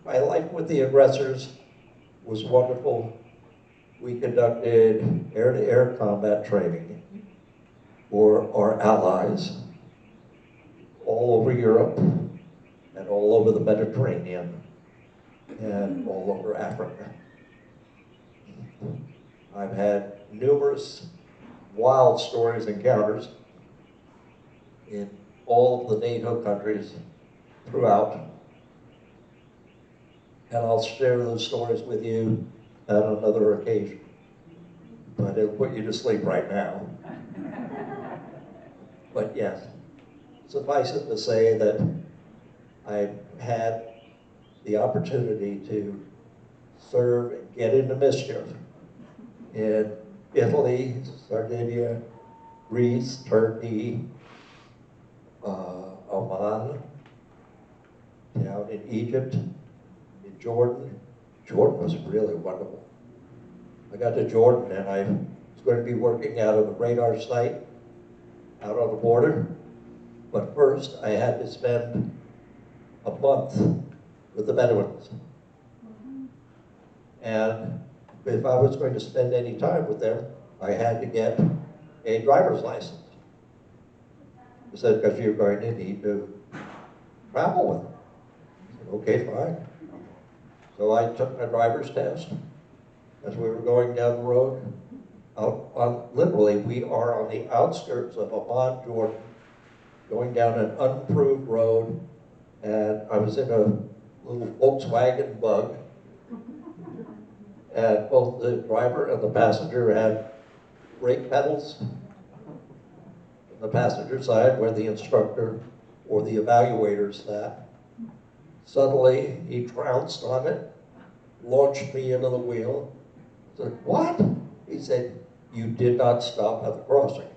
My life with the aggressors was wonderful. We conducted air-to-air combat training for our allies all over Europe and all over the Mediterranean and all over Africa. I've had numerous wild stories, encounters in all of the NATO countries throughout. And I'll share those stories with you at another occasion. But it'll put you to sleep right now. But yes, suffice it to say that I've had the opportunity to serve and get into mischief in Italy, Sardinia, Greece, Turkey, Oman, down in Egypt, in Jordan. Jordan was really wonderful. I got to Jordan and I was going to be working out of the radar site out on the border. But first I had to spend a month with the Bedouins. And if I was going to spend any time with them, I had to get a driver's license. He said, because you're going to need to travel with them. I said, okay, fine. So I took my driver's test as we were going down the road. Literally, we are on the outskirts of Amman, Jordan, going down an unimproved road, and I was in a little Volkswagen Bug, and both the driver and the passenger had brake pedals. On the passenger side, where the instructor or the evaluator sat. Suddenly, he trounced on it, launched me into the wheel. I said, what? He said, you did not stop at the crossing.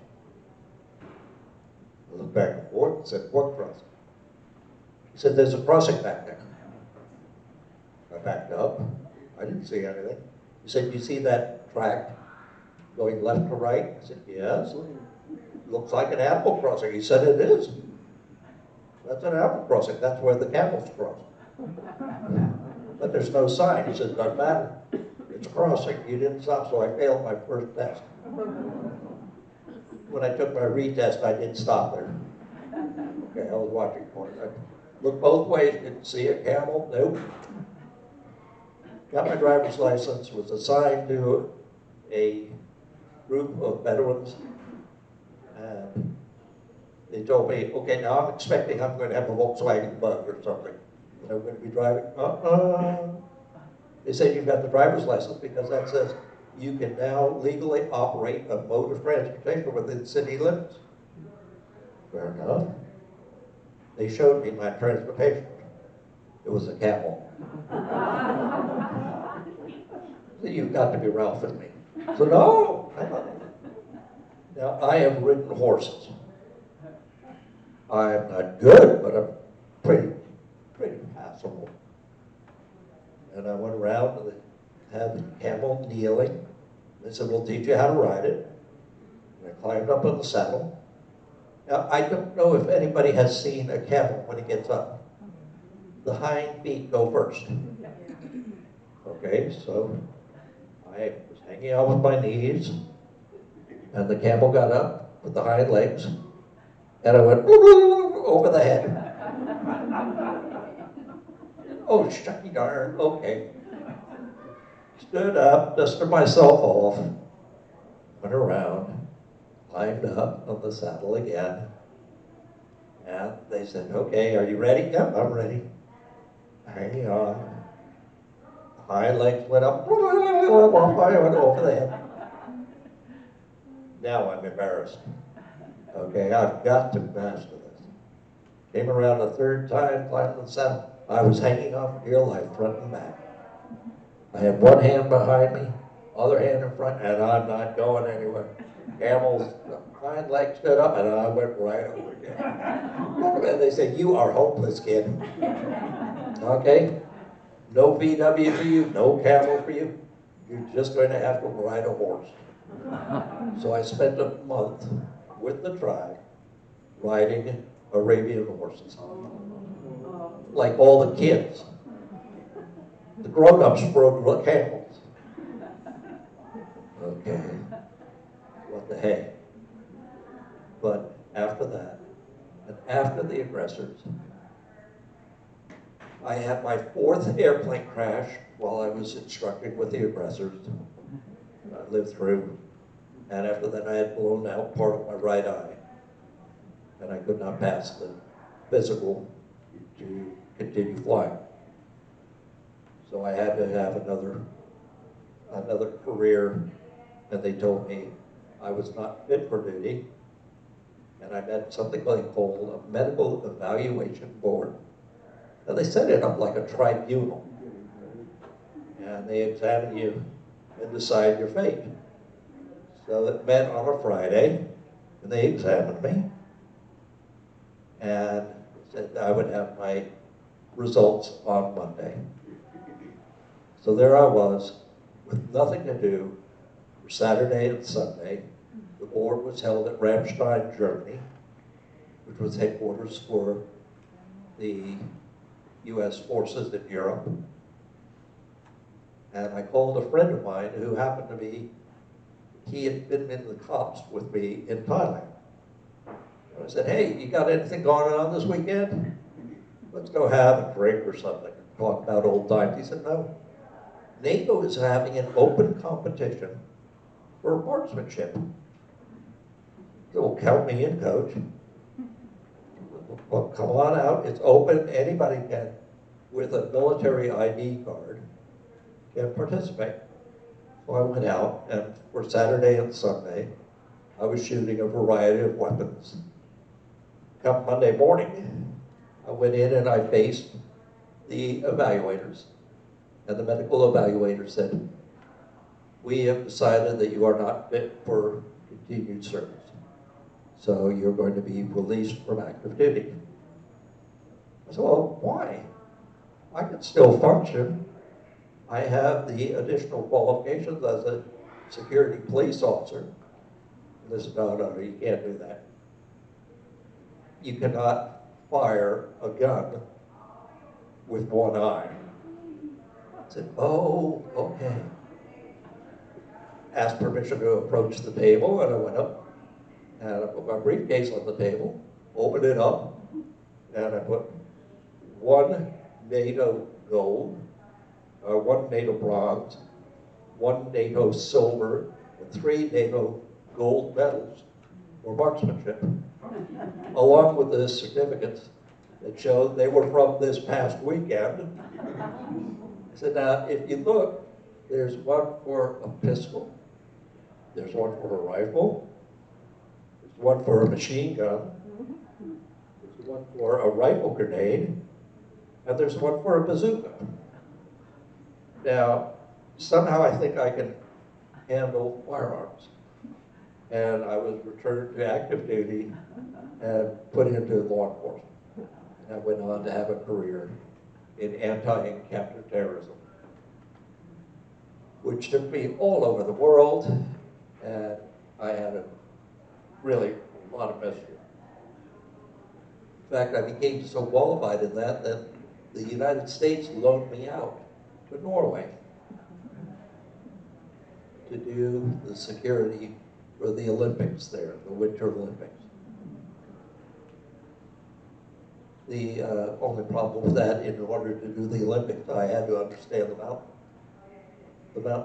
I looked back and forth and said, what crossing? He said, there's a crossing back there. I backed up. I didn't see anything. He said, you see that track going left to right? I said, yes. Looks like an animal crossing. He said, it is. That's an animal crossing. That's where the camels cross. But there's no sign. He said, doesn't matter. It's a crossing. You didn't stop, so I failed my first test. When I took my retest, I didn't stop there. Okay, I was watching for it. I looked both ways, didn't see a camel, nope. Got my driver's license, was assigned to a group of Bedouins, and they told me, okay, now I'm expecting I'm going to have a Volkswagen Bug or something. And I'm going to be driving, They said, you've got the driver's license because that says you can now legally operate a mode of transportation within city limits. Fair enough. They showed me my transportation. It was a camel. So you've got to be Ralphing me. So no, I don't. Now I have ridden horses. I'm not good, but I'm pretty passable. And I went around and they had the camel kneeling. They said, we'll teach you how to ride it. And I climbed up on the saddle. Now, I don't know if anybody has seen a camel when it gets up. The hind feet go first. Okay, so I was hanging out with my knees, and the camel got up with the hind legs, and I went over the head. Oh, shucky darn, okay. Stood up, dusted myself off, went around, climbed up on the saddle again, and they said, okay, are you ready? Yep, I'm ready. Hanging on. Hind legs went up, I went over the head. Now I'm embarrassed. Okay, I've got to master this. Came around the third time, climbed the saddle. I was hanging on for dear life, front and back. I had one hand behind me, other hand in front, and I'm not going anywhere. Camel's hind leg stood up, and I went right over again. And they said, you are hopeless, kid. Okay? No VW for you, no camel for you. You're just going to have to ride a horse. So I spent a month with the tribe riding Arabian horses. Like all the kids. The grown-ups rode camels. Okay, what the heck? But after that, and after the aggressors, I had my 4th airplane crash while I was instructing with the aggressors. I lived through, and after that I had blown out part of my right eye, and I could not pass the physical to continue flying. So I had to have another career, and they told me I was not fit for duty, and I met something called a medical evaluation board. And they set it up like a tribunal, and they examine you and decide your fate. So it met on a Friday, and they examined me, and said I would have my results on Monday. So there I was, with nothing to do for Saturday and Sunday. The board was held at Ramstein, Germany, which was headquarters for the U.S. forces in Europe. And I called a friend of mine who happened to be, he had been in the cops with me in Thailand. And I said, hey, you got anything going on this weekend? Let's go have a drink or something and talk about old times. He said, no. NATO is having an open competition for marksmanship. So well, count me in, coach. Well, come on out, it's open, anybody can, with a military ID card, can participate. So I went out, and for Saturday and Sunday, I was shooting a variety of weapons. Come Monday morning, I went in and I faced the evaluators, and the medical evaluator said, we have decided that you are not fit for continued service. So you're going to be released from active duty. I said, well, why? I can still function. I have the additional qualifications as a security police officer. And they said, no, you can't do that. You cannot fire a gun with one eye. I said, oh, okay. Asked permission to approach the table, and I went up, and I put my briefcase on the table, opened it up, and I put 1 NATO gold, 1 NATO bronze, 1 NATO silver, and 3 NATO gold medals for marksmanship, along with the certificates that showed they were from this past weekend. I said, now, if you look, there's one for a pistol, there's one for a rifle, there's one for a machine gun, there's one for a rifle grenade, and there's one for a bazooka. Now, somehow I think I can handle firearms. And I was returned to active duty and put into law enforcement. And I went on to have a career in anti-encounter terrorism, which took me all over the world, and I had a lot of mischief. In fact, I became so qualified in that the United States loaned me out to Norway to do the security for the Olympics there, the Winter Olympics. The only problem with that, in order to do the Olympics, I had to understand the mountain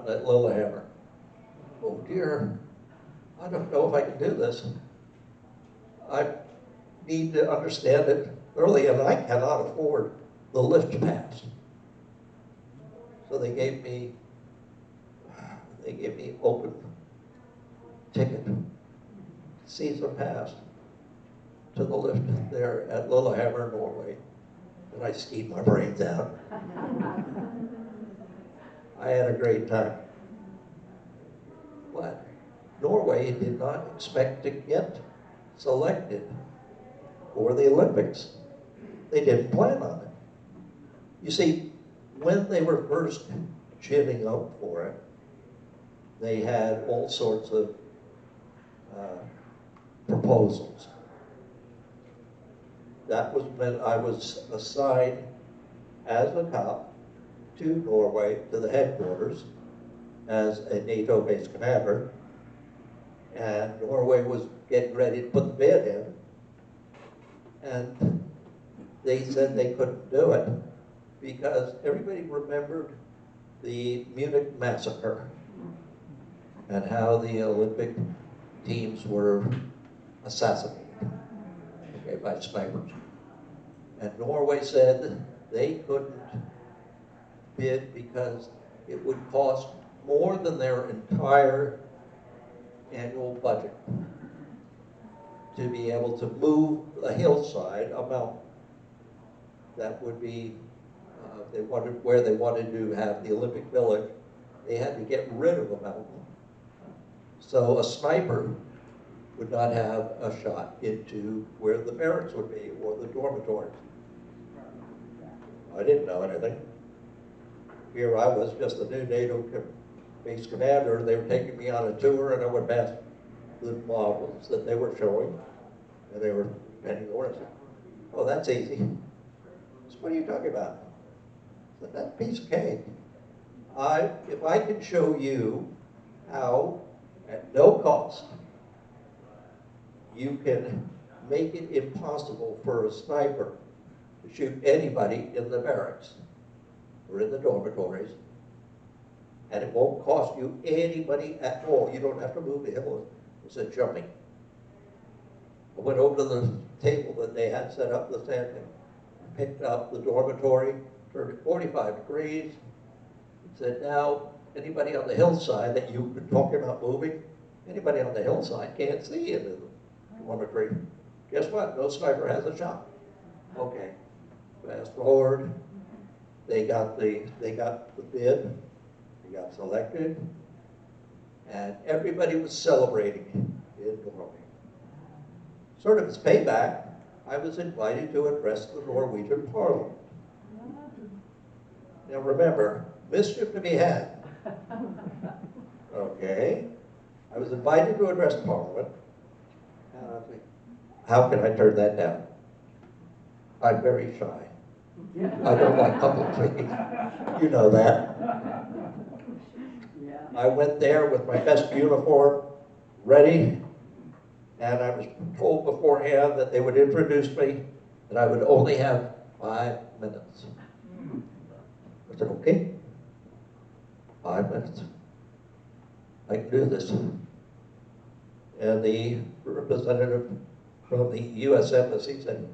at Lillehammer. Oh dear, I don't know if I can do this. I need to understand it thoroughly, and I cannot afford the lift pass. So they gave me open ticket, season pass to the lift there at Lillehammer, Norway, and I skied my brains out. I had a great time. But Norway did not expect to get selected for the Olympics. They didn't plan on it. You see, when they were first ginning up for it, they had all sorts of proposals. That was when I was assigned as a cop to Norway, to the headquarters, as a NATO base commander, and Norway was getting ready to put the bid in, and they said they couldn't do it because everybody remembered the Munich massacre and how the Olympic teams were assassinated, okay, by snipers. And Norway said they couldn't bid because it would cost more than their entire annual budget to be able to move a hillside, a mountain that would be, where they wanted to have the Olympic Village, they had to get rid of a mountain. So a sniper would not have a shot into where the barracks would be or the dormitories. I didn't know anything. Here I was, just a new NATO base commander. They were taking me on a tour, and I would pass the models that they were showing, and they were bending over. I said, "Oh, that's easy." So what are you talking about? I said, "That's a piece of cake. If I can show you how, at no cost, you can make it impossible for a sniper to shoot anybody in the barracks or in the dormitories, and it won't cost you any money at all. You don't have to move the hill." It said jumping. I went over to the table that they had set up, the stand, picked up the dormitory, turned it 45 degrees, and said, "Now, anybody on the hillside that you've been talking about moving, anybody on the hillside can't see into the dormitory. Guess what? No sniper has a shot." Okay. Fast forward. They got the bid. They got selected, and everybody was celebrating in Norway. Sort of as payback, I was invited to address the Norwegian Parliament. Now remember, mischief to be had. Okay, I was invited to address Parliament, and I think, how can I turn that down? I'm very shy. I don't like public speaking. You know that. I went there with my best uniform, ready, and I was told beforehand that they would introduce me, and I would only have 5 minutes. I said, "Okay, 5 minutes. I can do this." And the representative from the U.S. Embassy said,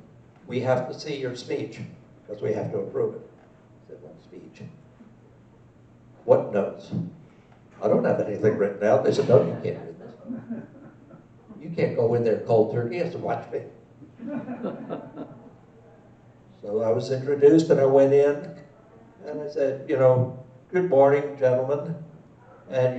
"We have to see your speech because we have to approve it." I said, "What speech?" "What notes?" "I don't have anything written out." They said, "No, you can't do this. You can't go in there cold turkey. You have to watch me." So I was introduced, and I went in, and I said, "Good morning, gentlemen, and